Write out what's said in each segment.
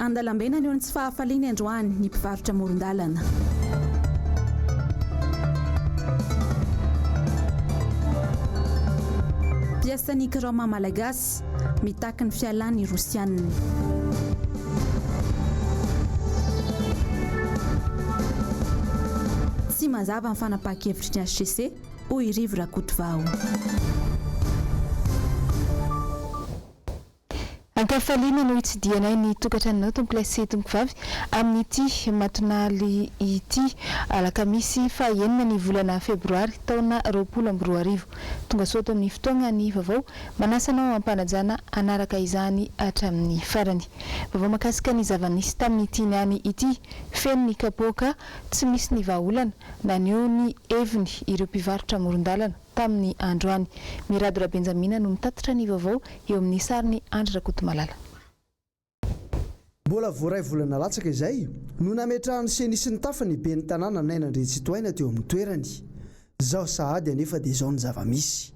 Andalambena ny tsy fahafaliana androany ny mpivarotra moron-dalana. Piasan'ny karama malagasy mitaky ny fialan'ny rosianina. Tsy mazava ny fanapahan-kevitry ny HCC hoy Rivo Rakotovao. Ankafaliana no hitsidianay ny tokantranonao tompolasy tompokivavy amin'ity matonaly ity alakamisy fahaenina ny volana febroary taona 2024. Tonga soto amin'ny fotoana ny vaovao manasanao ampanajana anaraka izany hatramin'ny farany. Vaovao makasika ny zava-nisy tamin'ity niany ity feno ny kapoaka tsy misy ny vahaolana na neo ny heviny ireo mpivarotra moron-dalana tamin'ny androany. Miradora Benjamina no mitatitra ny vaovao eo amin'ny sariny Andry Rakotomalala. Mbola voaray volana latsaka izay no nametrahany senisy ny tafany ben'ny tanàna Nainandrentsitoaina teo amin'ny toerany. Zao sahady anefa dia zao ny zava-misy.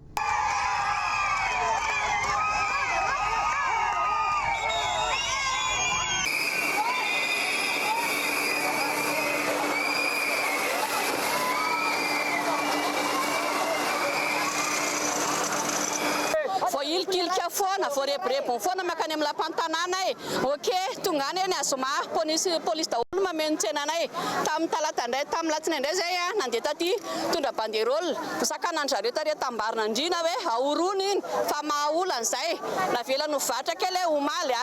Fona voarebrebo fona makany amin'ny lapantanàna ok tongany eny azoma police daholo mameno tsenanay tamin'ny talata indray tamin'ny latsinainy indray zay nandeha taty tondra banderole sakanan'zareo tare tambarina andrina hoe aorony iny fa mahaolana zay navela no vatra kely omaly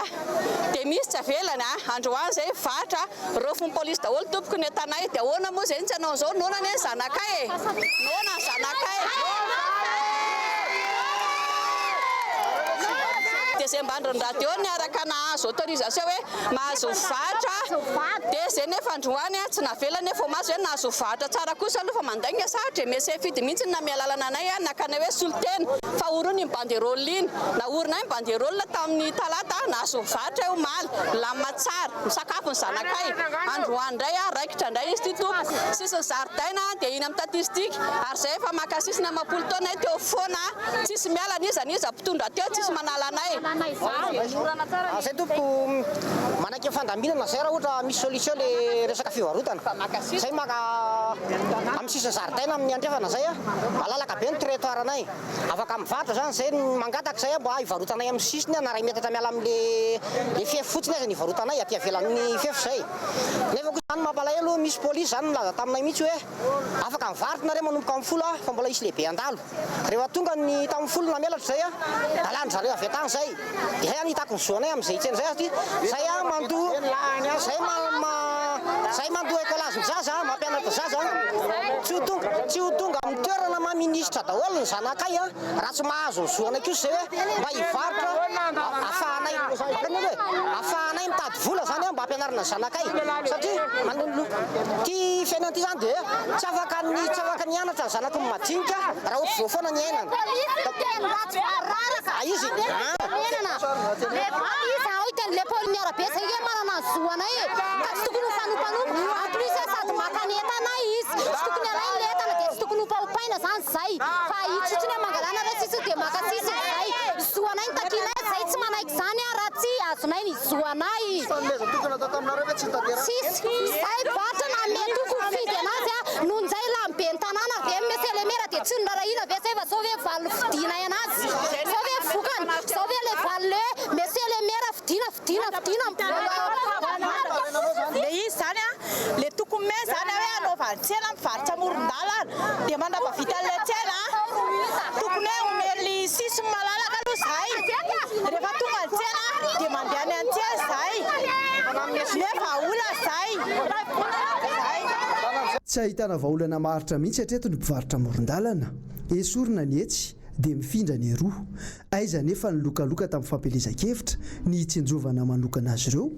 dia misy tsy avelany androany zay vatra rofony police daholo tompoko ny tanay dia ahoana moa zay tsy anao zao nonany eny zanakay nona zanakay zay mbandrony radio niaraka nahazo autorisation hoe mahazo vatra dia zay nefa androany tsy navelany efa mahazo hoe nahazo vatra tsara kosa aloha fa mandainga sahatra mese fidy mihitsy na mialalana anay nakana hoe soliteny fa orony ny banderole iny na orina ny banderole tamin'ny talata nahazo vatra eo maly lama tsara misakafo ny zanakay androany indray raikitra indray izy ty tompo sisy ny zaridaina dia iny amin'ny statistique ary zay efa makasisina amapolo taona teo foana tsisy mialana iza mpitondra teo tsisy manala anay. Zay tompoko manaiky fandaminana zay raha ohatra misy solution le resaka fivarotana zay maka amin'ny sisa zaridaina amin'ny andrefana zay malalaka be ny territoirenay afaka mivarotra zany zay mangataka zay mba hivarotanay amin'ny sisiny na ray metatra miala amin'le fiefy fotsiny aza ny hivarotanay aty avelan'ny fiefy zay nefa koa zany mampalahelo misy police zany milaza taminay mihitsy hoe afaka mivarotra nareo manomboka amin'ny folo fa mbola isy lehibe andalo rehefa tonga ny tamin'ny folo na melatra zay dalany zareo avy atany zay dia zay hitako nyzoanay amin'izay tseny zay aty zay zay mandoa écolage ny zaza mampianatra zaza tsy ho tonga amin'ny toerana maministra daholo ny zanakay raha tsy mahazo ny zoanay kosa zay hoe mba hivarotra afahanay mitady vola zany mba ampianarana ny zanakay satria ty fiainana ty zany dia tsy afaka nianatra ny zanako ny madinika raha ohatra zao foana ny ainana izy le poliniarabe zay ke manana ny zoanay ka tsy tokony ho fanompanompo en plus sady makany entana izy tsy tokony alay ny entana dia tsy tokony ho pahopaina zany zay fa itsotsiny mangalana raha tsisy dia makasisy zay zoanay ny takinay zay tsy manaiky zany raha tsy azonay ny zoanay tsisy zay vatra na metoko fidy anazy nonjay lambe ny tanàna ve meselemera dia tsy nrarahina ve zay fa sao ve valo fidinay anazy sao ve vokany sao ve le valle meselemera fidina le izy zany le tokome zany hoe anaovany tsena mivarotra moron-dalana dia mandrapavita le tsena tokony hoe omely sisy malalaka aloha zay rehefa tonga ny tsena dia mandeha ny antsena zay nefa ola zay tsy ahitana vahaolana maharitra mihitsy hatreto ny mpivarotra moron-dalana esorina ny etsy dia mifindra ny roa aiza nefa ny lokaloka tamin'ny fampelezan-kevitra ny tsinjovana manokana azy ireo.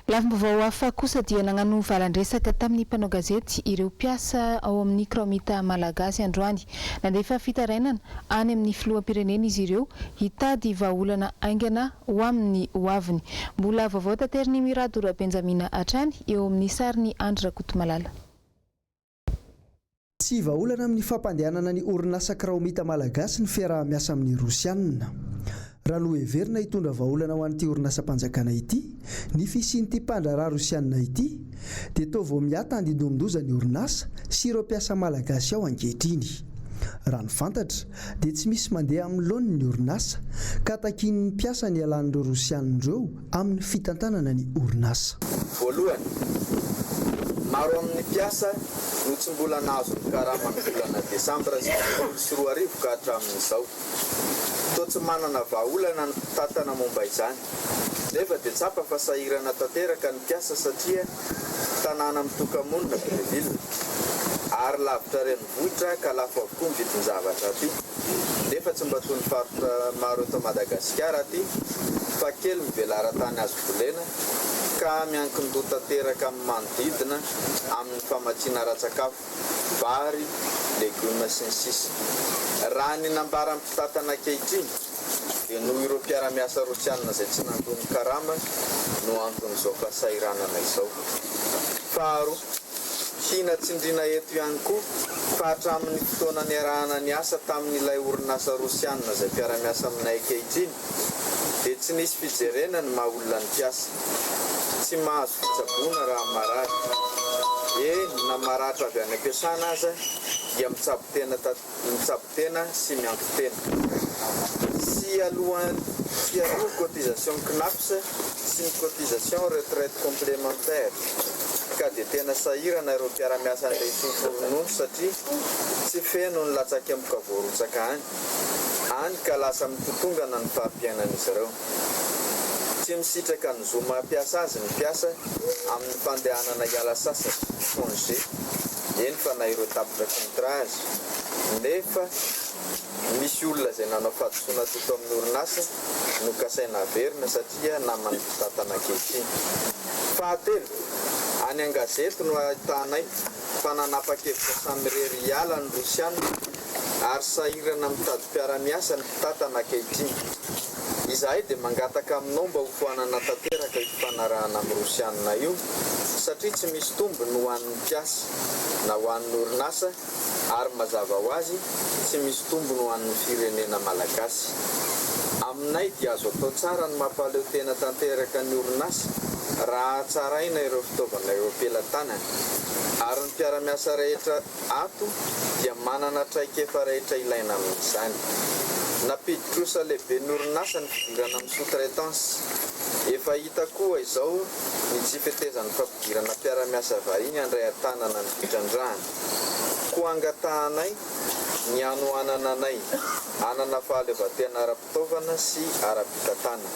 Lafim-baovao hafa kosa dia nagnano valan-dresaka tamin'ny mpanao gazety ireo mpiasa ao amin'ny kromita malagasy androany. Nandefa fitarainana any amin'ny filoham-pirenena izy ireo hitady vahaolana aingana ho amin'ny hoaviny. Mbola vaovao tateriny Miradora Benjamina hatrany eo amin'ny sariny Andry Rakotomalala. Tsy vahaolana amin'ny fampandehanana ny orinasa kromita malagasy ny fiarah-miasa amin'ny Rosianina. raha no heverina hitondra vahaolana ho an'ity orinasa-panjakana ity ny fisian'ity mpandrarah rosianina ity dia toa vao miata handidomdoza ny orinasa sy ireo mpiasa malagasy ao ankehitriny. Raha ny fantatra dia tsy misy mandeha amin'ny laoniny ny orinasa ka takian'ny mpiasa ny alan'ireo rosianindreo amin'ny fitantanana ny orinasa. Voalohany, maro amin'ny mpiasa no tsy mbola nahazo ny karama ny volana Desambra sy roa arivo ka hatramin'izao. Toa tsy manana vahaolana ny mpitantana momba izany. Nefa dia tsapa fa sahirana tanteraka ny mpiasa satria tanàna mitoka-monina Belleville ary lavitra renivohitra ka lafo avokoa ny vidin-javatra aty. Nefa tsy mba toy ny faritra maro eto Madagasikara aty fa kely mivelara-tany azo volena ka miankin-doha tanteraka amin'ny manodidina amin'ny famatsiana ratsakafo, vary, legioma sy ny sisa. Raha ny nambara mpitantana ankehitriny dia noho ireo mpiara-miasa rosianina izay tsy nandony karama no anton'izao fahasahiranana izao. Faharoa, hina tsindriana eto ihany koa fa hatramin'ny fotoana niarahana ny asa tamin'ilay orinasa rosianina izay mpiara-miasa aminay ankehitriny dia tsy nisy fijerena ny maha-olona ny mpiasa. Tsy mahazo fitsaboana raha marary. Na maratra avy any am-piasana aza dia mitsabo tena sy mianto tena. Sy alohan'ny cotisation CNAPS sy ny cotisation retraite complémentaire. Ka dia tena sahirana ireo mpiara-miasa an'ilay ronono satria tsy feno ny latsaky amboka voarotsaka any ka lasa mitotongana ny fahampiainan'izy ireo. Tsy misitraka ny zo mampiasa azy ny mpiasa amin'ny fandehanana hiala sasatra congé, eny fa na ireo tapitra contrat azy. Nefa misy olona izay nanao fahadisoana toto amin'ny orinasa no kasaina averina satria namany mpitantana ankehitriny. Fahatelo, any an-gazety no ahitanay fa nanapa-kevitra samirery hiala ny rosianina ary sahirana mitady mpiara-miasa ny mpitantana ankehitriny. Izahay dia mangataka aminao mba ho foanana tanteraka io fanarahana amin'ny rosianina io satria tsy misy tombony ho an'ny mpiasa na ho an'ny orinasa ary mazava ho azy tsy misy tombony ho an'ny firenena malagasy. Aminay dia azo atao tsara ny mampaleo tena tanteraka ny orinasa raha tsaraina ireo fitaovana ireo ampelantanany ary ny mpiara-miasa rehetra ato dia manana traikefa rehetra ilaina amin'izany. Napidikosa lehibe ny orinasa ny fidirana amin'ny sous-traitance. Efa hita koa izao ny tsy fitezan'ny fampidirana mpiara-miasa vahiny andray an-tanana ny fitrandrahana. Koa angatahanay ny anohanana anay anana fahaleovan-tena ara-pitaovana sy ara-pitantana.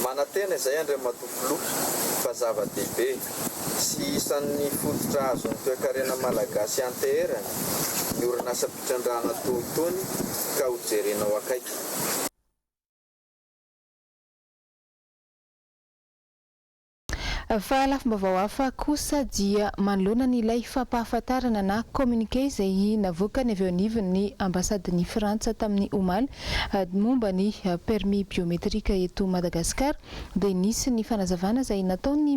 Manantena izay Andriamatopolo fa zava-dehibe sy isan'ny fototra azo ny toe-karena malagasy anteherana ny orinasa mpitrandrahana tohitony ka ho jerenao akaiky. Fa lafim-baovao hafa kosa dia manoloana n'ilay fampahafantarana na communiqué izay navoaka ny avy eo anivon'ny ambasadin'i Frantsa tamin'ny omaly momba ny permis biometrika eto Madagasikara dia nisy ny fanazavana izay nataon'ny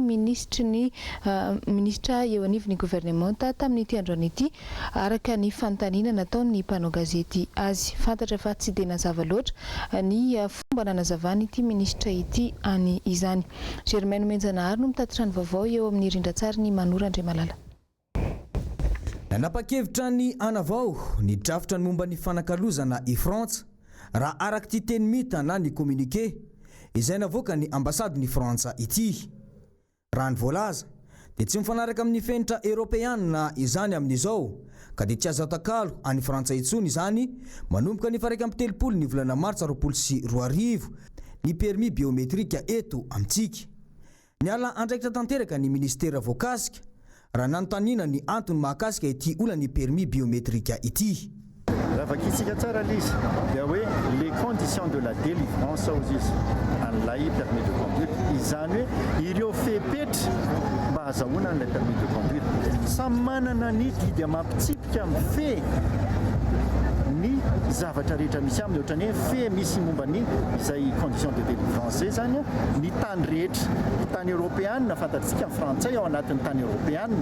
ministra eo anivon'ny gouvernemanta tamin'ity androany ity araka ny fanontaniana nataon'ny mpanao gazety azy. Fantatra fa tsy dia nazava loatra ny fomba nanazavana ity ministra ity any izany. Germaine Menjanahary no mitatra ny vaovao eo amin'ny rindran-tsary ny Manora Andriamalala. Nanapa-kevitra ny anavao ny drafitra ny momba ny fanakalozana i Frantsa raha arak'ity teny mita na ny communiqué izay navoaka ny ambasady ny Frantsa ity. Raha ny voalaza dia tsy mifanaraka amin'ny fenitra Europeana izany amin'izao ka dia tsy azo atakalo any Frantsa intsony izany manomboka ny faraika amin'ny telopolo ny volana Martsa 2024 ny permis biometrika eto amintsika. Niala andraikitra tanteraka ny ministera voakasika raha nanontaniana ny antony mahakasika ity olana ny permis biometrika ity. Raha vakitsika tsara lizy dia hoe les conditions de la délivrance aux izy an'ilay permis de conduire izany hoe ireo fepetra mba hazahoana an'ilay permis de conduire samy manana ny didy mampitsipika amin'ny fe ny zavatra rehetra misy aminy ohatrany hoe fe misy momba ny izay condition de délivrance zay zany ny tany rehetra ny tany européenne fantatsika amin'ny frantsay ao anatin'ny tany européenne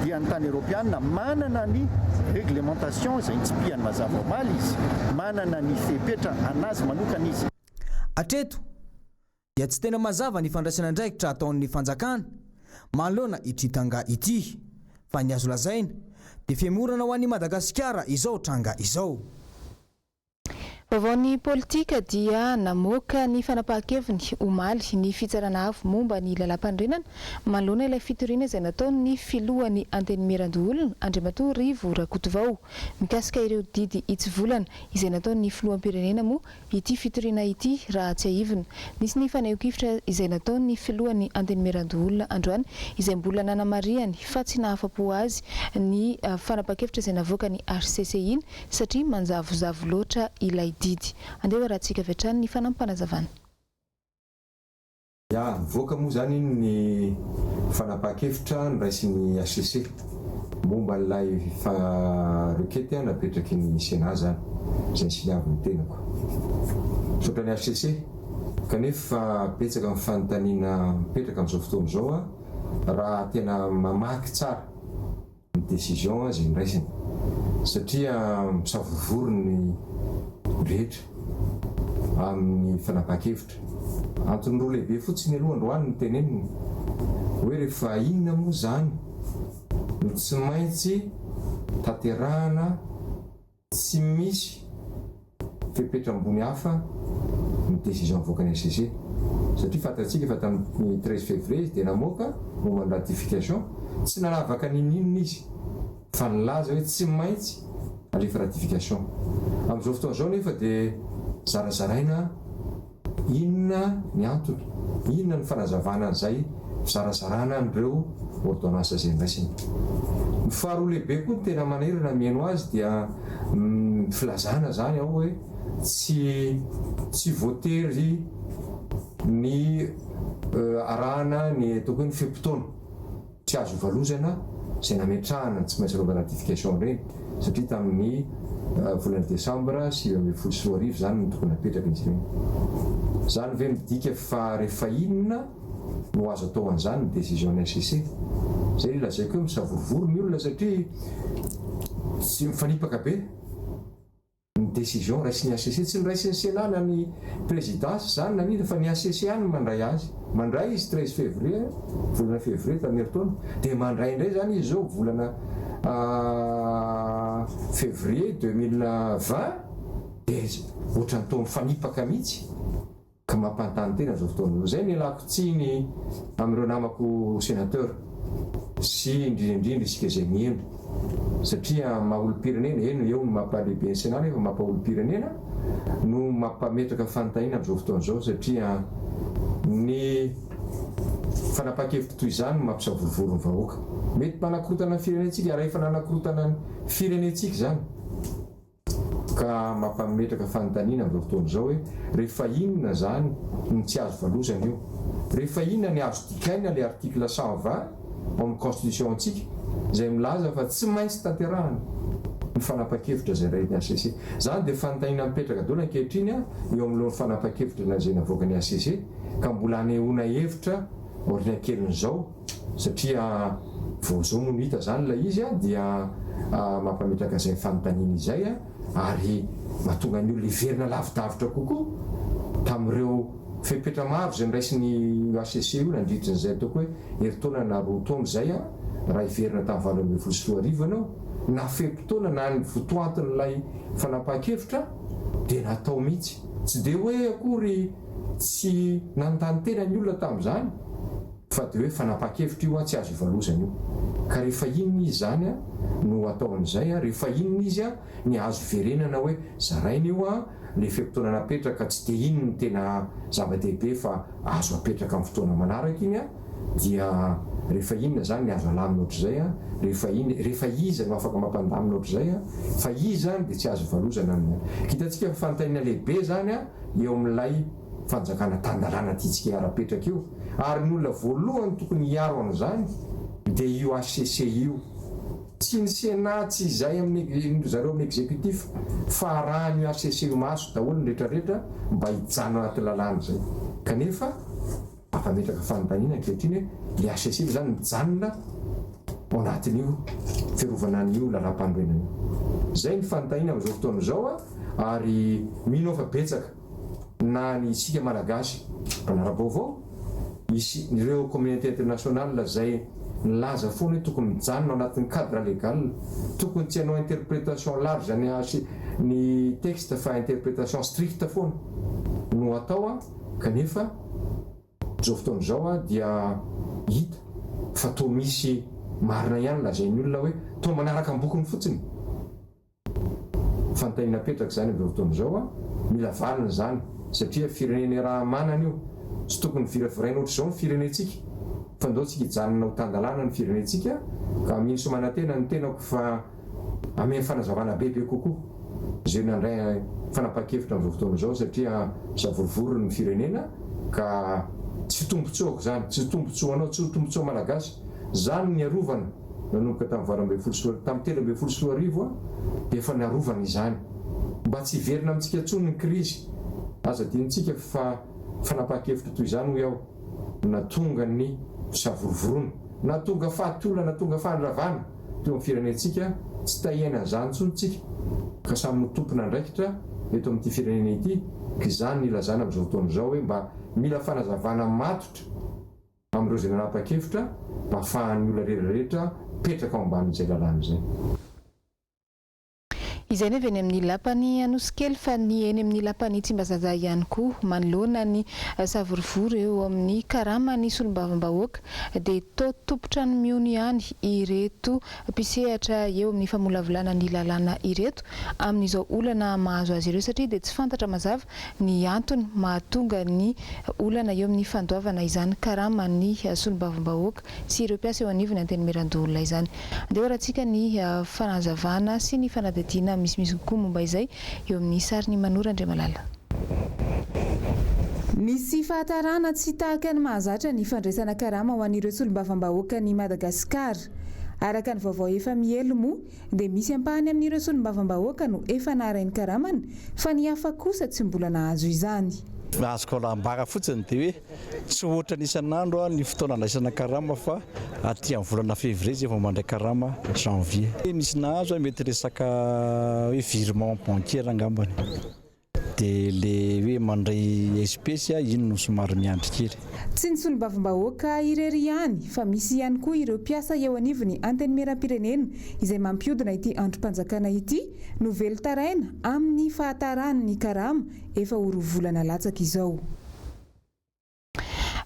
dia ny tany européenne manana ny réglementation izay nitsipihany mazava omaly izy manana ny fepetra anazy manokana izy. Atreto dia tsy tena mazava ny fandraisana andraikitra ataon'ny fanjakana manoloana ity tanga ity, fa ny azo lazaina dia fiamorana ho an'ny Madagasikara izao tranga izao. Vaovaon'ny politika dia namoaka ny fanapahan-keviny omaly ny fitsarana avo momba ny lalam-pandrenana manoloana ilay fitoriana izay nataon'ny filohan'ny antenimiran-doolona Andriamatoa Rivo Rakotovao mikasika ireo didy itsivolana izay nataon'ny filoham-pirenena moa ity fitoriana ity raha tsy aivina. Nisy ny faneho-kevitra izay nataon'ny filohan'ny antenimiran-doolona androany izay mbola nanamariany fa tsy nahafapo azy ny fanapahan-kevitra izay navoaka ny HCCI satria manjavozavo loatra ilay didy. Andeha rahantsika vetrany ny fanampanazavana. Ya, voaka moa zany ny fanapahan-kevitra niraisin'ny HCC momba ilay rekety napetraky ny Sénat zany izay siniaviny tenako. Sotran'ny HCC kanefa betsaka amin'ny fanontaniana mipetraka amin'izao fotoana izao raha tena mamaky tsara ny décision izay niraisiny satria misavovorony rehetra amin'ny fanapahan-kevitra. Antony roa lehibe fotsiny aloha androany ny teneniny hoe rehefa inona moa zany no tsy maintsy tanterahana tsy misy fepetra-mbony hafa ny décision voakany HCC satria fantatsika fa tamin'ny 13 février dia namoaka momba ny ratification tsy nalavaka ninona izy fa nilaza hoe tsy maintsy alefa ratification. Amin'izao fotoana izao nefa dia zarazaraina inona ny antony, inona ny fanazavana an'izay zarazarana an'ireo ordonnance izay niraisiny. Ny faharoa lehibe koa tena manerana mihaino azy dia filazana zany ao hoe tsy voatery ny arahana ny ataoko hoe ny fempotoana tsy azo valozana izay nametrahana tsy maintsy rova ratification ireny satria tamin'ny volana Desambra 2014 zany no tokony napetraka izy ireny. Zany ve midika fa rehefa inona no azo atao an'izany ny décision ny HCC. Zay lazaiko hoe misavorovoro ny olona satria tsy mifanipaka be ny décision raisin'ny HCC, tsy niraisin'ny Sénat na ny présidence zany na nina fa ny HCC any mandray azy. Mandray izy 13 février, volana février tamin'ny herintaona, dia mandray indray zany izy zao volana février 2020 dia ohatran'ny tao mifanipaka mihitsy ka mampantany tena zao fotoana. Zay ny alako tsiny amin'ireo namako sénateur sy indrindrindra isika izay mihaino satria maha-olo-pirenena eno eo no mampalehibe ny Sénat nefa mampa-olo-pirenena no mampametraka fanontaniana amin'izao fotoana izao satria ny fanapahan-kevitra toy izany no mampisavorovoro ny vahoaka. Mety manakorotana ny firenentsika ary efa nanakorotana ny firenentsika zany ka mampametraka fanontaniana amin'izao fotoana izao hoe rehefa inona zany no tsy azo valozana io, rehefa inona ny azo dikaina le article 120 amin'ny constitution antsika izay milaza fa tsy maintsy tanterahana ny fanapahan-kevitra izay rainy HCC. Zany dia fanontaniana mipetraka daholo ankehitriny eo amin'ilay fanapahan-kevitra izay navoaka ny HCC ka mbola hanehoana hevitra orinan-kelin'izao satria vao zao no hita zany la izy dia mampametraka izay fanontaniana izay ary mahatonga ny olona hiverina lavidavitra kokoa tamin'ireo fepetra maro izay niraisin'ny HCC io nandritran'izay ataoko hoe herintaona na roa taona izay raha hiverina tamin'ny 2014 ianao na fempotoana na ny votoantin'ilay fanapahan-kevitra dia natao mihitsy. Tsy dia hoe akory tsy nanontany tena ny olona tamin'izany fa dia hoe fanapahan-kevitra io tsy azo ivalozana io. Ka rehefa inona izy zany no atao an'izay rehefa inona izy ny azo verenana hoe zaraina io le fempotoana napetraka tsy dia inona ny tena zava-dehibe fa azo apetraka amin'ny fotoana manaraka iny dia rehefa inona zany ny azo alamina ohatr'izay rehefa iza no afaka mampandamina ohatr'izay fa izy zany dia tsy azo valozana. Hitantsika fanontaniana lehibe zany eo amin'ilay fanjakana tandalana tiantsika hiara-petraka io ary ny olona voalohany tokony hiaro an'izany dia io HCC io, tsy ny Sénat tsy izay amin'ny zareo amin'ny exécutif fa arahan'io HCC io maso daholo ny rehetrarehetra mba hijano anaty lalàna izay. Kanefa mampametraka fanontaniana ankehitriny le HCC zany mijanona ao anatin'io fiarovana an'io lalam-pandrenana. Zay ny fanontaniana amin'izao fotoana izao ary mino fa betsaka na ny isika malagasy mpanara-baovao ireo communauté internationale zay nilaza foana tokony mijanona ao anatin'ny cadre légal, tokony tsy hanao interprétation large ny texte fa interprétation stricte foana no atao kanefa zao fotoana zao dia hita fa toa misy marina ihany lazain'ny olona hoe toa manaraka ny bokiny fotsiny. Fantaina petraka zany amin'izao fotoana zao mila valina zany satria firenena raha manana io tsy tokony virafiraina ohatr'izao ny firenentsika fa ndao tsika hijanona ho tandalana ny firenentsika ka minso manantena ny tenako fa ame fanazavana bebe kokoa zay nandray fanapa-kevitra amin'izao fotoana zao satria zavorovory ny firenena ka tsy tombontsoako zany, tsy tombontsoanao, tsy tombontsoa malagasy zany ny arovana nanomboka tamin'ny 3 dia efa narovana izany mba tsy verina amintsika ntsony ny krizy aza dinitsika fa fanapa-kevitra toy izany ho iaho natonga ny zavorovorona, natonga fahatola, natonga fahandravana teo amin'ny firenentsika tsy tahiana zany ntsonytsika ka samy mitompona andraikitra eto amin'ity firenena ity ka izany ilazana amin'izao fotoana izao hoe mba mila fanazavana matotra amin'ireo zay nanapa-kevitra mba ahafahan'ny olona rehetrarehetra petraka ao ambanin'izay lalàna izay. Izay ny avy eny amin'ny lapany Anosikely fa ny eny amin'ny lapany Tsimbazaza ihany koa manoloana ny savorovory eo amin'ny karama ny solombavam-bahoaka dia toa tompotra ny miony ihany ireto mpisehatra eo amin'ny famolavolana ny lalàna ireto amin'izao olana mahazo azy ireo satria dia tsy fantatra mazava ny antony mahatonga ny olana eo amin'ny fandoavana izany karama ny solombavam-bahoaka sy ireo mpiasa eo anivony anteny mirandoolona izany. Andeha rahantsika ny fanazavana sy ny fanadadiana misy koa momba izay eo amin'ny sariny Manora Andriamalala. Misy fahatarana tsy tahaka ny mahazatra ny fandraisana karama ho an'ireo solombavam-bahoaka ny Madagasikara. Araka ny vaovao efa mielo moa dia misy ampahany amin'ireo solombavam-bahoaka no efa naharainy karamana fa ny hafa kosa tsy mbola nahazo izany. Azoko lambara fotsiny dia hoe tsy ohatra n'isan'andro ny fotoana andraisana karama fa aty amin'ny volana février zay vao mandray karama janvier. Misy nahazo mety resaka hoe virement bancaire angambany dia le hoe mandray espèce iny no somary miandry kely. Tsy ny solombavam-bahoaka irery ihany fa misy ihany koa ireo mpiasa eo anivony anteny miram-pirenena izay mampiodina ity androm-panjakana ity no velo taraina amin'ny fahatarany karama efa orovolana latsaka izao.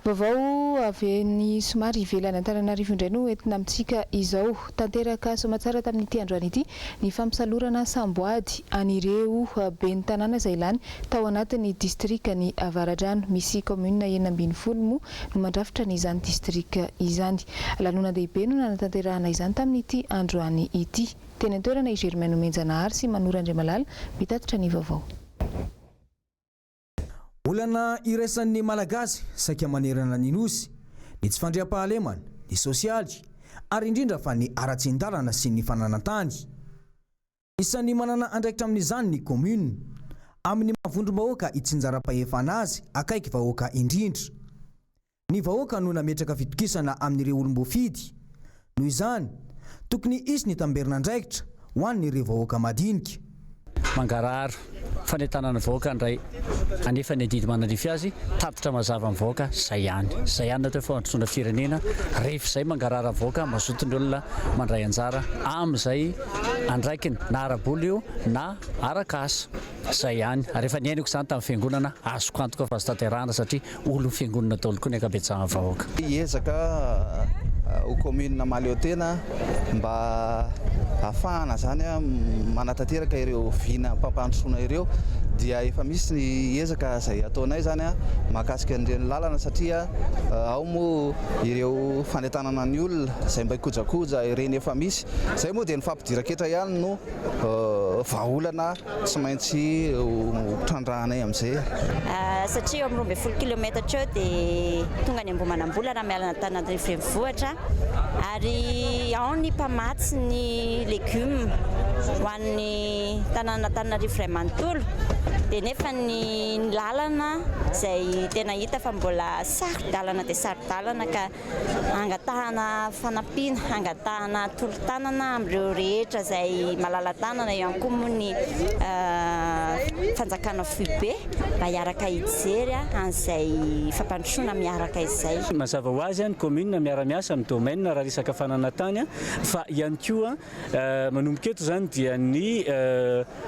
Vaovao avy ny somary ivelany Antananarivo indray no entina amintsika izao tanteraka somatsara tamin'ity androany ity ny fampisalorana samboady an'ireo ben'ny tanàna izay ilany tao anatin'ny distrika ny Avaradrano misy commune 12 moa no mandrafitra n'izany distrika izany. Lanona-dehibe no nanatanterahana izany tamin'ity androany ity. Teny an-toerana i Germaine Menjanahary sy Manora Andriamalala mitatitra ny vaovao. Olana iraisan'ny malagasy saika manerana ny nosy, ny tsy fandriam-pahalemana, ny sosialy ary indrindra fa ny ara-tsindalana sy ny fananantany. Isan'ny manana andraikitra amin'izany ny commune amin'ny mahavondrom-bahoaka itsinjara-pahefana azy akaiky vahoaka indrindra. Ny vahoaka no nametraka fitokisana amin'ireo olom-bofidy. Noho izany, tokony isy ny tamberin'andraikitra ho an'ireo vahoaka madinika. Mangarahara fanetanana vahoaka ndray anefa ny adidy manarify azy tatitra mazava amin'ny vahoaka zay ihany natao fandrosoana firenena rehefa izay mangarahara vahoaka mazoto ny olona mandray anjara amin'izay andraikiny na araboly io na arakasa zay ihany rehefa ny ainiko izany tamin'ny fiangonana azoko antoka fa azo tanterahana satria olo fiangonana daholo koa ny ankabetsahana vahoaka. Ezaka ho commune maleo tena mba ahafahana zany manatanteraka ireo vina mpampandrosoana ireo dia efa misy ny ezaka zay ataonay zany mahakasika an'ireny lalana satria ao moa ireo fanetanana ny olona zay mba ikojakoja ireny efa misy zay moa dia ny fampidiran-ketra ihany no vahaolana tsy maintsy trandrahanay amin'izay. Satria eo amin'ny 12 kilometatra eo dia tonga ny Ambomanambolana mialana Antananarivo renivohitra ary ao ny mpamatsy ny légumes ho an'ny Antananarivo iray manontolo dia nefa ny lalana izay tena hita fa mbola saron-dalana dia saron-dalana ka angatahana fanampiana, angatahana tolo-tanana amin'ireo rehetra izay malala tanana ihany koa moa ny fanjakana foibe mba hiaraka hijery an'izay fampandrosoana miaraka izay. Mazava ho azy ny commune miara-miasa amin'ny domaine raha resaka fananantany fa ihany koa manomboka eto zany dia ny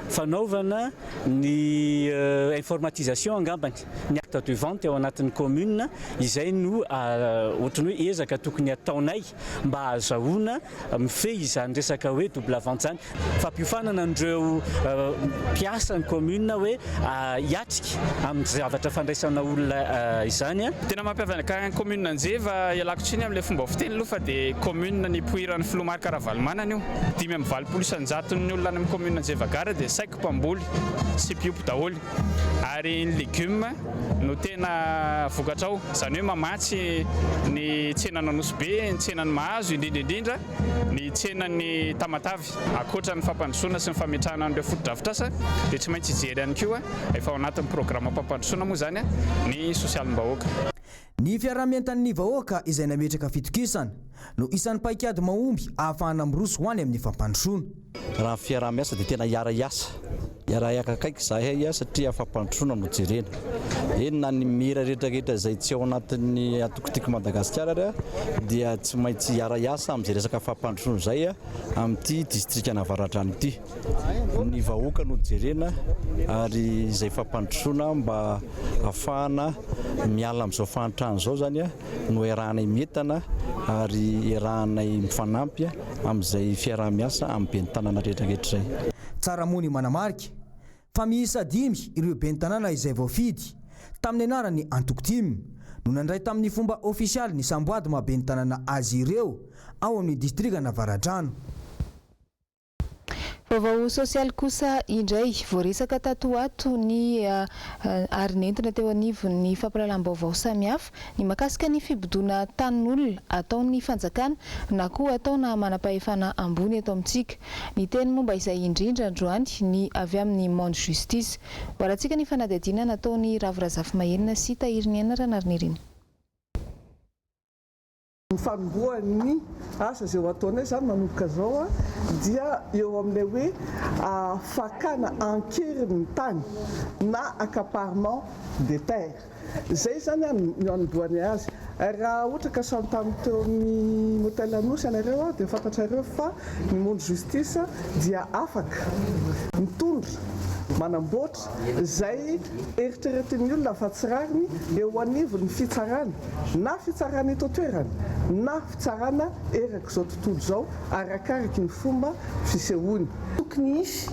fanaovana ny informatisation angambany ny acte de vente ao anatin'ny commune izay no ohatrany hoe ezaka tokony ataonay mba azahoana mifehy izany resaka hoe double vente zany fampiofanana andreo mpiasa ny commune hoe hiatrika amin'ny zavatra fandraisana olona izany. Tena mampiavaka ny commune Anjeva ialako tsiny amin'ilay fomba fiteny aloha fa dia commune nipoiran'ny filomarika Ravalomanana io 520 isan-jaton'ny olona amin'ny commune Anjeva Gare dia 5 mpamboly sy mpiompy daholo ary ny légume no tena vokatra ao izany hoe mamatsy ny tsenana Nosbe, ny tsenan'ny Mahazo indrindra ny tsenan'ny Tamatavy akoatra ny fampandrosoana sy ny fametrahana an'ireo foto-drafitrasa dia tsy maintsy hijery ihany koa efa ao anatin'ny programme fampandrosoana moa zany ny sosialim-bahoaka. Ny fiaramientan'ny vahoaka izay nametraka fitokisana no isan'ny paikady mahomby ahafahana miroso ho any amin'ny fampandrosoana. Raha ny fiaramiasa dia tena hiara-iasa hiara-iakakaiky zahay satria fampandrosoana no jerena. Enona ny mira rehetrarehetra izay tsy ao anatin'ny atokotiko Madagasikara dia tsy maintsy hiara-iasa amin'izay resaka fampandrosoana izay amin'ity distrika Navaratrano ity. Ny vahoaka no jerena ary izay fampandrosoana mba ahafahana miala amin'izao fahantrano izao zany no iarahanay mientana ary iarahanay mifanampy amin'izay fiaramiasa amin'ny ben'ny tanàna rehetrarehetra izay. Tsara mony manamarika fa miisa 5 ireo ben'ny tanàna izay voafidy tamin'ny anarany Antokotimy no nandray tamin'ny fomba ofisialy ny samboady mahaben'ny tanàna azy ireo ao amin'ny distrika Navaratrano. Vaovao sosialy kosa indray voaresaka tato ato ny ary nentina teo anivon'ny fampalalam-baovao samihafa ny makasika ny fibodoana tanin'olona ataon'ny fanjakana na koa ataona manam-pahefana ambony eto amintsika. Ny teny momba izay indrindra androany ny avy amin'ny monde justice. Voarantsika ny fanadihadiana nataony Ravirazafy Mahenina sy Tahiry Ranariny. Fanombohan'ny asa izay ho ataonay zany manomboka zao dia eo amin'ilay hoe fakana ankerin'ny tany na accaparement des terres. Zay zany no anombohany azy. Raha ohatra ka samy tany teo amin'ny hôtel Anosy ianareo dia fantatrareo fa ny monde justice dia afaka mitondra manamboatra izay eritreretin'ny olona fa tsy rariny eo anivon'ny fitsarana na fitsarana eto toerana na fitsarana eraka izao tontolo izao arakaraky ny fomba fisehoany. Tokony isy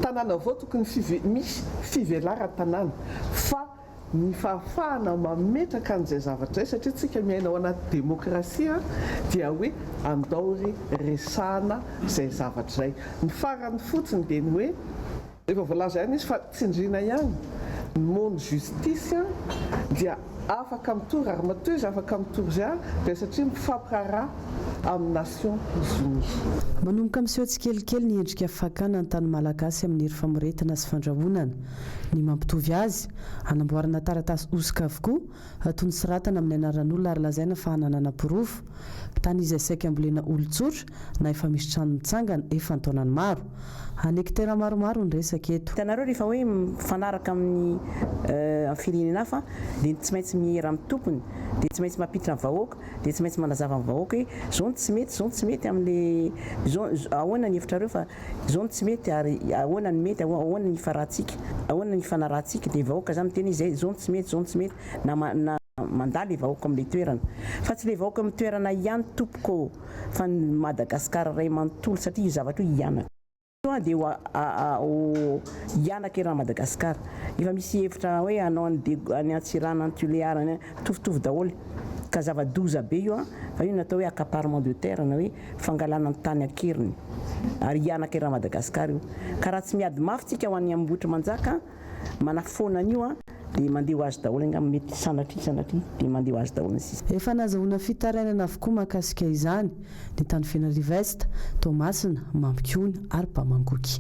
tanàna avao tokony misy fivelarana tanàna fa ny fahafahana mametraka an'izay zavatra izay satria tsika miaina ao anaty demokrasia dia hoe andaory resahana izay zavatra izay. Ny farany fotsiny dia ny hoe efa voalaza ihany izy fa tsindriana ihany ny monde justice dia afaka mitory ary matoy izy afaka mitory zay dia satria mifampiraharaha amin'ny Nations Unies. Manomboka miseho tsikelikely ny endrika fakana ny tany malagasy amin'ny hery famoretana sy fandrahonana ny mampitovy azy anamboarana taratasy osika avokoa toy ny siratana amin'ny anaran'olona ary lazaina fa hananana pirofo tany izay saika ambolena olon-tsotra na efa misy trano mitsangana efa ny taonany maro. Anekitera maromaro ny resaka eto. Hitanareo rehefa hoe mifanaraka amin'ny firenena hafa dia tsy maintsy mihera amin'ny tompony dia tsy maintsy mampiditra amin'ny vahoaka dia tsy maintsy manazava amin'ny vahoaka hoe zao tsy mety amin'le ahoana ny hevitrareo fa zao tsy mety ary ahoana ny mety ahoana ny farahantsika ahoana ny fanarahantsika dia vahoaka zany miteny izay zao tsy mety na mandalo vahoaka amin'ilay toerana fa tsy ilay vahoaka amin'ny toerana ihany tompoko fa ny Madagasikara ray manontolo satria io zavatra io hianaka dia hianaka eran'ny Madagasikara efa misy hevitra hoe hanao any Antsirana ny Tuleara tovitovy daholo ka zava-doza be io fa io natao hoe accaparement de terre na hoe fangalana ny tany ankeriny ary hianaka eran'ny Madagasikara io ka raha tsy miady mafy tsika ho an'ny Ambohitra Manjaka manafoana an'io dia mandeha ho azy daholo angamba mety sanatria dia mandeha ho azy daholo ny sisa. Efa nazahoana fitarainana avokoa mahakasika izany ny tany Fenarivesta, Tomasina, Mampikony ary Mpamangoky.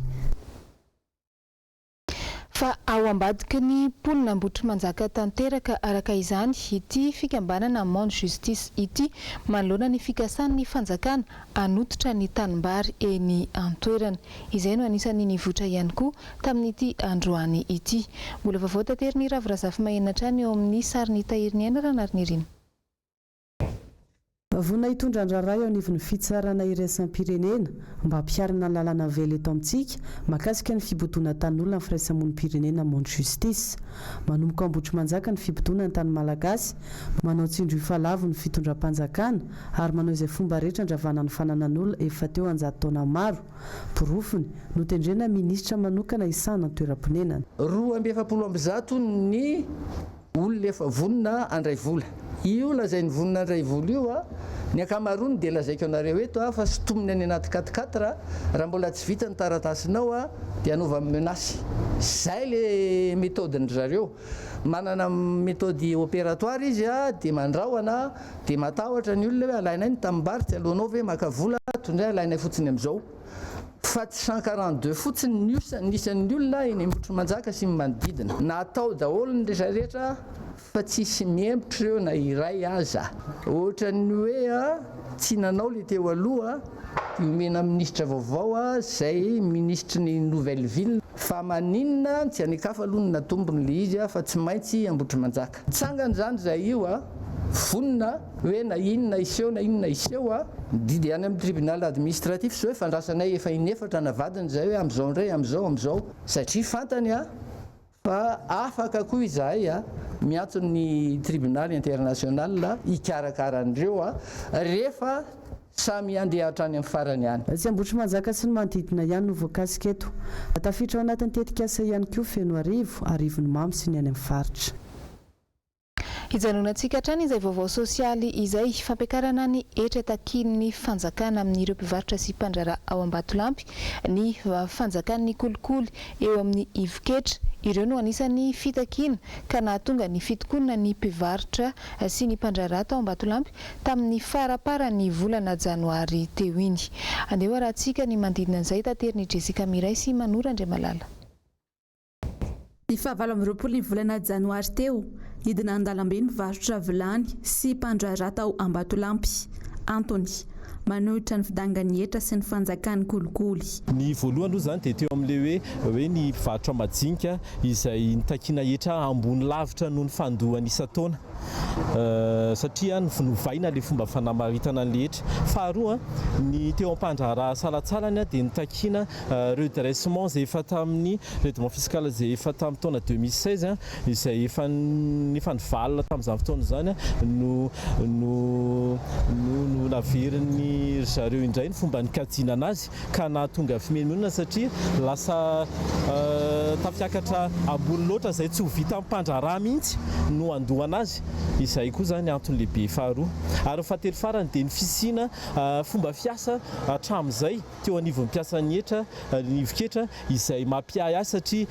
fa ao ambadiky ny mponina ambotry manjaka tanteraka araka izany ity fikambanana Monde Justice ity manoloana ny fikasan'ny fanjakana anototra ny tanimbary eny antoerana. Izay no anisany nivoatra ihany koa tamin'ity androany ity. Mbola vaovao tanteriny Ravirazafy Mahenatra ny eo amin'ny sariny tahiriny aina ranariny. Vona hitondra andrara eo anivon'ny fitsarana iraisam-pirenena mba hampiarana ny lalàna velo eto amintsika mahakasika ny fibotoana tan'olona amin'ny firaisamon'ny pirenena Monde Justice. Manomboka ambotry manjaka ny fibotoana ny tany malagasy, manao tsindro ifalavo ny fitondram-panjakana ary manao izay fomba rehetra andravana ny fananan'olona efa teo 100 taona maro. Porofony no tendrena minisitra manokana isana ny toeram-ponenana. 270 ny olona efa vonona andray vola. Io lazainy vonona andray vola io ny akamarony dia lazaiko anareo eto fa sotominy any anaty 4x4 raha mbola tsy vita ny taratasinao dia anova menace. Zay le méthode-ny zareo. Manana méthode opératoire izy dia mandrahona dia matahotra ny olona hoe alainay ny tanimbary tsy alohanao ve maka vola tondray alainay fotsiny amin'izao. Fa 142 fotsiny nisan'ny olona eny ambotry manjaka sy manodidina. Natao daholo ny rehetrarehetra fa tsisy miembotra ireo na iray aza. Ohatran'ny hoe tsy nanao le teo aloha omena ministra vaovao zay ministry ny Nouvelle Ville fa maninona tsy anikafa aloha ny natombony le izy fa tsy maintsy ambotry manjaka. Tsangany zany zay io vonona hoe na inona iseho na inona iseho didy any amin'ny tribunal administratif so hoe fandrasanay efa inefatra navadiny zay hoe am'izao indray am'izao satria fantany fa afaka koa izahay miantso ny tribunal international ikarakaraandreo rehefa samy andeha hatrany amin'ny farany ihany. Tsy ambotry manjaka sy ny manodidina ihany no voakasika eto. Tafiditra ao anatin'ny tetikasa ihany koa feno arivony mamy sy ny any amin'ny faritra. Hijanonantsika hatrany izay vaovao sosialy izay fampiakarana ny etra takin'ny fanjakana amin'ireo mpivarotra sy mpandrara ao Ambatolampy ny fanjakan'ny kolikoly eo amin'ny Ivoketra. Ireo no anisan'ny fitakiana ka nahatonga ny fitokonana ny mpivarotra sy ny mpandrara ao Ambatolampy tamin'ny faraparan'ny volana Janoary teo iny. Andeha arahantsika ny manodidina an'izay tanteriny Jessica Miray sy Manora Andriamalala. Ny 27 ny volana Janoary teo hidina an-dalambe ny mpivarotra vilany sy mpandrara ao Ambatolampy. Antony manohitra ny fidangany etra sy ny fanjakan'ny kolikoly. Ny voalohany aloha zany dia teo amin'ilay hoe ny mpivarotra majinika izay nitakiana etra ambony lavitra noho ny fandohany isan-taona. Satria novaina le fomba fanamaritana ny letra. Faharoa ny teo am-pandrara salatsalany dia nitakiana redressement zay efa tamin'ny redressement fiscal zay efa tamin'ny taona 2016 izay efa nivalina tamin'izany fotoana zany no naverin'ny zareo indray ny fomba nikajiana anazy ka nahatonga fimenonana satria lasa tafiakatra ambony loatra zay tsy ho vita amin'ny mpandrara mihitsy no andohana azy. Izay koa zany antony lehibe faharoa. Ary fahatelo farany dia ny fisina fomba fiasa hatramin'izay teo anivon'ny mpiasan'ny etra ny Ivoketra izay mampiay azy satria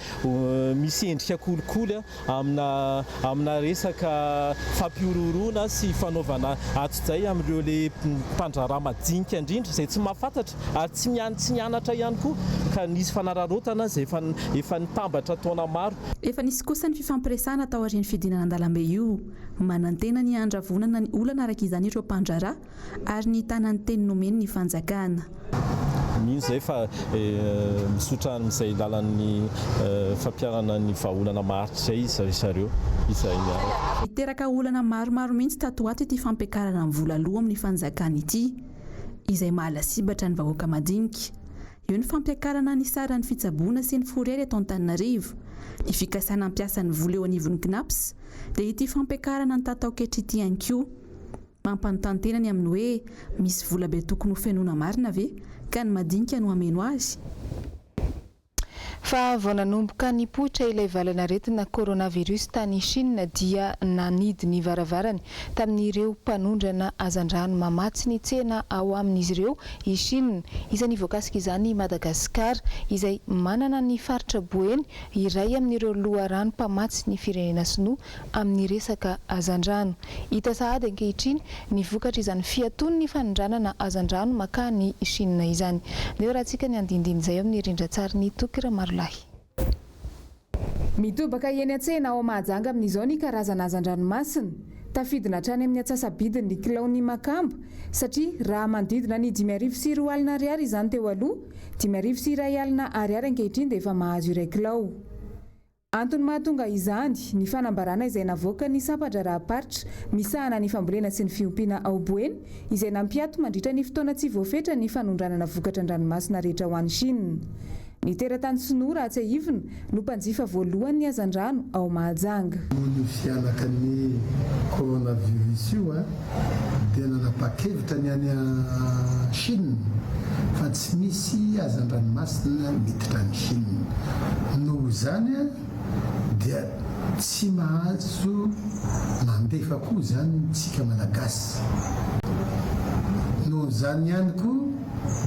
misy endrika kolikoly amina resaka fampiororona sy fanaovana atso-jay amin'ireo le mpandrara majinika indrindra izay tsy mahafantatra ary tsy mianatra ihany koa ka nisy fanararotana zay efa nitambatra taona maro. Efa nisy kosa ny fifampiresahana tao aorian'ny fidinana an-dalambe io manantena ny andravonana ny olana araka izany ireo mpandrara ary ny tanany teny nomeny ny fanjakana. Mino zay fa misotra amin'izay lalan'ny fampiarana ny vahaolana maharitra izay zareo izay iteraka olana maromaro mihitsy tato ato ity fampiakarana amin'ny vola aloha amin'ny fanjakana ity izay mahalasibatra ny vahoaka madinika. Eo ny fampiakarana ny saran'ny fitsaboana sy ny forery eto Antananarivo, ny fikasana ampiasan'ny vola eo anivon'ny CNAPS dia ity fampiakarana ny tataoketra ity ihany koa. Mampanontany tena ny amin'ny hoe misy vola be tokony ho fenona marina ve ka ny madinika no ameno azy. Fa vao nanomboka nipoitra ilay valanaretina coronavirus tany Chine dia nanidy ny varavarany tamin'ireo mpanondrana hazandrano mamatsy ny tsena ao amin'izy ireo i Chine. Isan'ny voakasika izany Madagasikara izay manana ny faritra boeny iray amin'ireo loharano mpamatsy ny firenena sinoa amin'ny resaka hazandrano. Hita sahady ankehitriny ny vokatra izany fiaton'ny ny fanondranana hazandrano makany Chine izany. Neo raha antsika ny andindiny izay amin'ny rindran-tsary ny Tokira Marolahy. mitobaka eny an-tsena ao mahajanga amin'izao ny karazana hazan-dranomasina tafidina hatrany amin'ny atsasabidiny ny kilaony makamba satria raha manodidina ny 5,4 alina ariary izany teo aloha 5,1 alina ariary ankehitriny dia efa mahazo iray kilao. Antony mahatonga izany ny fanambarana izay navoaka ny sapatra rahaparitra misahana ny fambolena sy ny fiompiana ao Boeny izay nampiato mandritra ny fotoana tsy voafetra ny fanondranana vokatra an-dranomasina rehetra ho an'ny Chine. Ny teratany Sonora Atsahivina no mpanjifa voalohany ny hazan-drano ao Mahajanga. Ny fianaka ny coronavirus io dia nanapa-kevitra ny any Chine fa tsy misy hazan-dranomasina miditra ny Chine. Noho izany dia tsy mahazo mandefa koa zany tsika malagasy. Noho izany ihany koa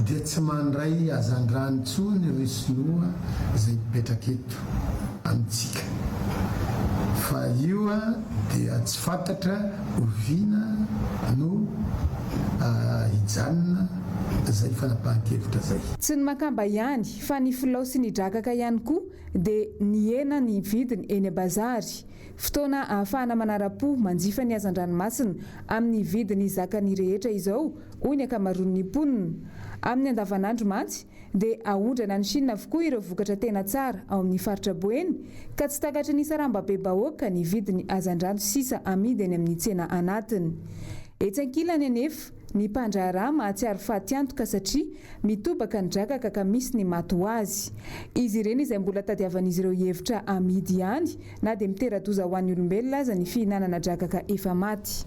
dia tsy mandray hazan-drano intsony ireo sinoa izay mipetraka eto amintsika. Fa io dia tsy fantatra oviana no hijanona izay fanapahan-kevitra zay. Tsy ny makamba ihany fa ny filao sy ny drakaka ihany koa dia ny hena ny vidiny eny bazary. Fotoana ahafahana manara-po manjifa ny hazan-dranomasina amin'ny vidiny zakany rehetra izao hoy ny ankamaroan'ny mponina. Amin'ny andavanandro mantsy dia ahondrana ny Chine avokoa ireo vokatra tena tsara ao amin'ny faritra Boeny ka tsy takatry ny sarambabe bahoaka ny vidiny hazan-drano sisa amidy eny amin'ny tsena anatiny. Etsy ankilany anefa ny mpandraharaha mahatsiaro faty antoka satria mitobaka ny drakaka ka misy ny maty ho azy. Izy ireny izay mbola tadiavan'izy ireo hevitra amidy ihany na dia mitera-doza ho an'ny olombelona aza ny fihinanana drakaka efa maty.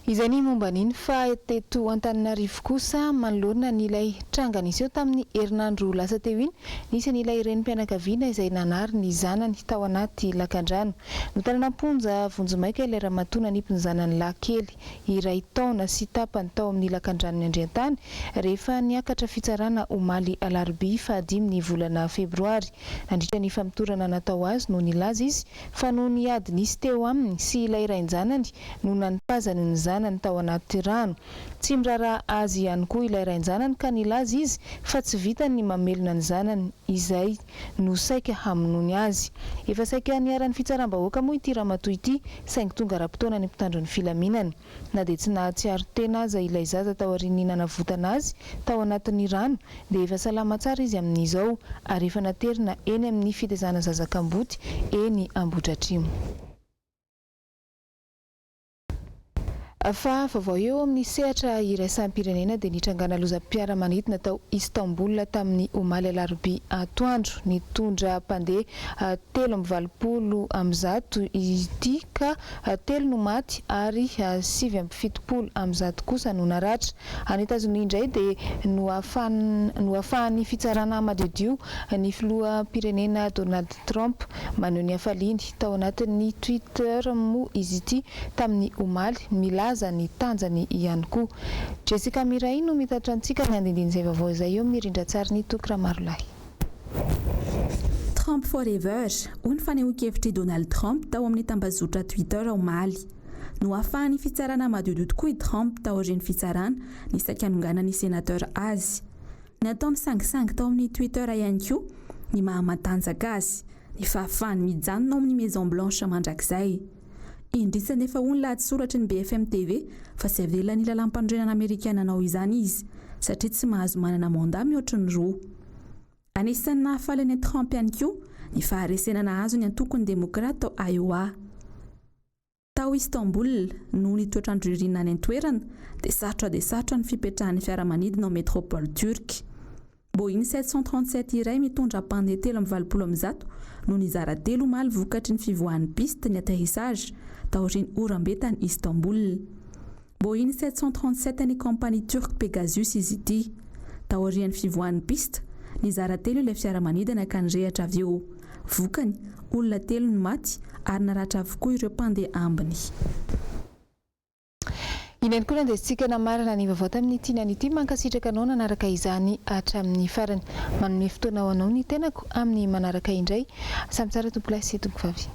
Izany momba niny fa teto Antananarivo kosa manoloana n'ilay tranga niseho tamin'ny herinandro lasa teo iny nisy n'ilay renim-pianakaviana izay nanary ny zanany tao anaty lakan-drano. Notanana amponja vonjomaika ilay ramatona nipony zanany lahy kely iray taona sy tapany tao amin'ny lakan-drano ny Andriantany rehefa niakatra fitsarana omaly alarobia 5 ny volana Febroary. Nandritra ny famitorana natao azy no nilaza izy fa noho ny ady nisy teo aminy sy ilay rain-janany no nanipazany ny zanany tao anaty rano. Tsy mirara azy ihany koa ilay rain-janany ka nilaza izy fa tsy vitany ny mamelona ny zanany izay no saika hamonoany azy. Efa saika niaran'ny fitsaram-bahoaka moa ity ramatoa ity saingy tonga ra-potoana ny mpitandro ny filaminany. Na dia tsy nahatsiaro tena aza ilay zaza tao aorian'ny nanavotana azy tao anatin'ny rano dia efa salama tsara izy amin'izao ary efa naterina eny amin'ny fitezana zazakamboty eny Ambohidratrimo. Fa vaovao eo amin'ny sehatra iraisam-pirenena dia nitrangana lozam-piaramanidina tao Istanbul tamin'ny omaly alarobia atoandro. Nitondra mpandeha 320 amby ity ka 3 no maty ary 770 kosa no naratra. Any Etazonia indray dia no ahafahan'ny fitsarana madio ny filoham-pirenena Donald Trump maneho ny hafaliany tao anatin'ny Twitter moa izy ity tamin'ny omaly milaza ny tanjany ihany koa. Jessica Mirai no mitatra antsika ny andindin'izay vaovao izay eo mirindra tsara ny tokra marolahy. Trump forever hoy ny fanehoan-kevitry Donald Trump tao amin'ny tambazotra Twitter omaly. No ahafahan'ny fitsarana madio tokoa i Trump tao aorian'ny fitsarana ny sakanongana ny senateur azy. Ny ataony sangisangy tao amin'ny Twitter ihany koa ny mahamatanjaka azy ny fahafahany mijanona ao amin'ny Maison Blanche mandrakizay. Indrisany efa hoy ny lahatsoratra ny BFM TV fa tsy avelan'ny lalam-pandrenana Amerikana anao izany izy satria tsy mahazo manana mandat mihoatra ny roa. Anisan'ny nahafaly Trump ihany koa ny faharesenana azo ny antoko ny demokrata ao Iowa. Tao Istanbul no ny toetrandro ririnina any an-toerana dia sarotra ny fipetrahan'ny fiaramanidina ao métropole turque. Boeing 737 iray mitondra mpandeha 320 no nizara telo omaly vokatry ny fivoahan'ny piste ny atterrissage tao aorian'ny orambetany Istanbul. Boeing 737 ny kompania turque Pegasus izy ity. Tao aorian'ny fivoahan'ny piste nizara telo ilay fiaramanidina ka nirehatra avy eo. Vokany olona 3 no maty ary naratra avokoa ireo mpandeha ambiny. Inany koa nandesintsika namarana ny vaovao tamin'ny tiany ity mankasitraka anao nanaraka izany hatramin'ny farany. Manome fotoana ho anao ny tenako amin'ny manaraka indray. Samy tsara tompo lahy sy tompo vavy.